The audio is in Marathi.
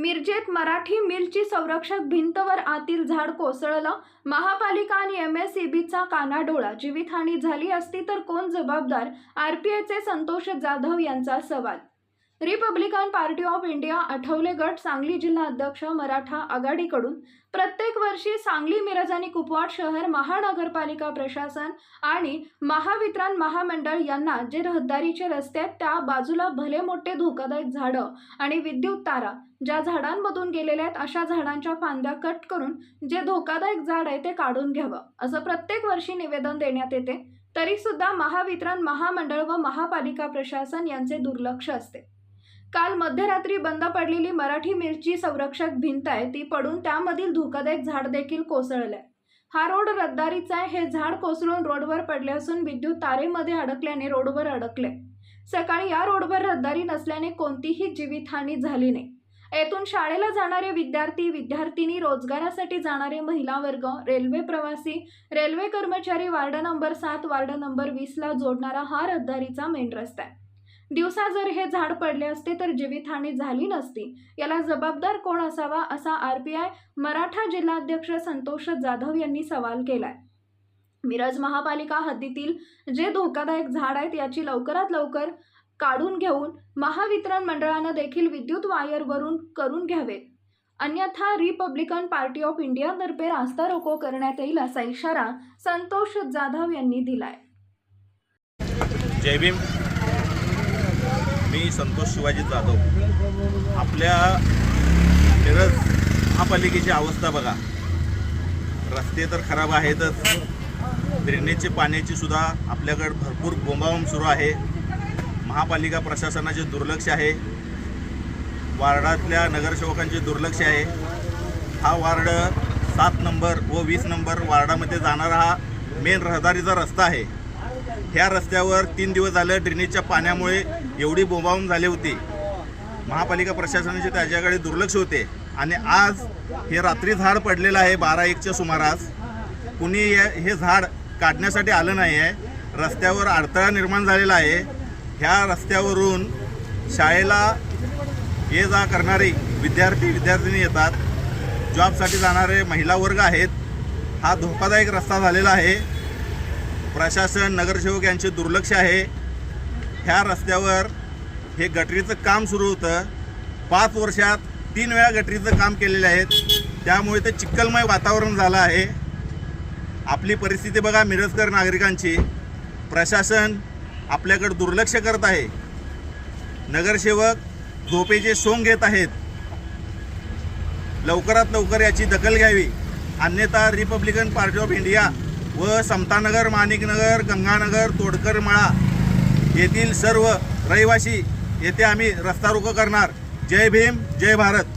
मिरजेत मराठी मिलची संरक्षक भिंतवर आतील झाड कोसळलं। महापालिका आणि MSEBीचा कानाडोळा। जीवितहानी झाली असती तर कोण जबाबदार? RPIचे संतोष जाधव यांचा सवाल। Republican party of India Athawale गट सांगली जिल्हा अध्यक्ष मराठा आघाडीकडून प्रत्येक वर्षी सांगली, मिरज आणि कुपवाड शहर महानगरपालिका प्रशासन आणि महावितरण महामंडळ यांना जे रहदारीचे रस्ते आहेत त्या बाजूला भले मोठे धोकादायक झाडं आणि विद्युत तारा ज्या झाडांमधून गेलेल्या आहेत अशा झाडांच्या फांद्या कट करून जे धोकादायक झाड आहे ते काढून घ्यावं असं प्रत्येक वर्षी निवेदन देण्यात येते। तरी सुद्धा महावितरण महामंडळ व महापालिका प्रशासन यांचे दुर्लक्ष असते। काल मध्यरात्री बंद पडलेली मराठी मिलची संरक्षक भिंत आहे ती पडून त्यामधील धोकादायक झाड देखील कोसळले। हा रोड रहदारीचा आहे। हे झाड कोसळून रोडवर पडले असून विद्युत तारेमध्ये अडकल्याने रोडवर अडकले। सकाळी या रोडवर रहदारी नसल्याने कोणतीही जीवितहानी झाली नाही। येथून शाळेला जाणारे विद्यार्थी विद्यार्थिनी, रोजगारासाठी जाणारे महिला वर्ग, रेल्वे प्रवासी, रेल्वे कर्मचारी, वार्ड नंबर 7 वार्ड नंबर 20 ला जोडणारा हा रहदारीचा मेन रस्ता आहे। दिवसा जर हे झाड पडले असते तर जीवितहानी झाली नसती। याला जबाबदार कोण असावा असा RPI मराठा जिल्हाध्यक्ष संतोष जाधव यांनी सवाल केलाय। मिरज महापालिका हद्दीतील जे धोकादायक झाड आहेत याची लवकरात लवकर काढून घेऊन महावितरण मंडळानं देखील विद्युत वायरवरून करून घ्यावे, अन्यथा रिपब्लिकन पार्टी ऑफ इंडिया तर्फे रास्ता रोको करण्यात येईल असा इशारा संतोष जाधव यांनी दिलाय। जय भीम। मी संतोष शिवाजी जाधव। आपल्या मिरज महापालिकेची अवस्था बघा, रस्ते तर खराब आहेतच, ड्रेनेजचे पाण्याची सुद्धा आपल्याकडे भरपूर बोंबाबोंब सुरू आहे। महापालिका प्रशासनाचे दुर्लक्ष आहे, वार्डातल्या नगरसेवकांचे दुर्लक्ष आहे। हा वार्ड 7 नंबर व 20 नंबर वार्डामध्ये जाणारा हा मेन रहदारीचा रस्ता आहे। ह्या रस्त्यावर 3 दिवस झाले ड्रेनेजच्या पाण्यामुळे एवढी बोंबाबोंब झाली होती। महापालिका प्रशासनाचे त्याच्याकडे दुर्लक्ष होते आणि आज हे रात्री झाड पडलेलं आहे 12-1च्या सुमारास। कुणी हे झाड काढण्यासाठी आलं नाही आहे। रस्त्यावर अडथळा निर्माण झालेला आहे। ह्या रस्त्यावरून शाळेला ये जा करणारे विद्यार्थी विद्यार्थिनी येतात, जॉबसाठी जाणारे महिला वर्ग आहेत। हा धोकादायक रस्ता झालेला आहे। प्रशासन, नगरसेवक यांचे दुर्लक्ष आहे। ह्या रस्त्यावर हे गटरीचं काम सुरू होतं। 5 वर्षात 3 वेळा गटरीचं काम केलेले आहेत, त्यामुळे ते चिखलमय वातावरण झालं आहे। आपली परिस्थिती बघा मिरजकर नागरिकांची। प्रशासन आपल्याकडे दुर्लक्ष करत आहे, नगरसेवक झोपेचे सोंग घेत आहेत। लवकरात लवकर याची दखल घ्यावी, अन्यथा रिपब्लिकन पार्टी ऑफ इंडिया व समतानगर, माणिकनगर, गंगानगर, तोडकर मळा येथील सर्व रहिवासी येथे आम्ही रस्ता रोको करणार। जय भीम, जय भारत।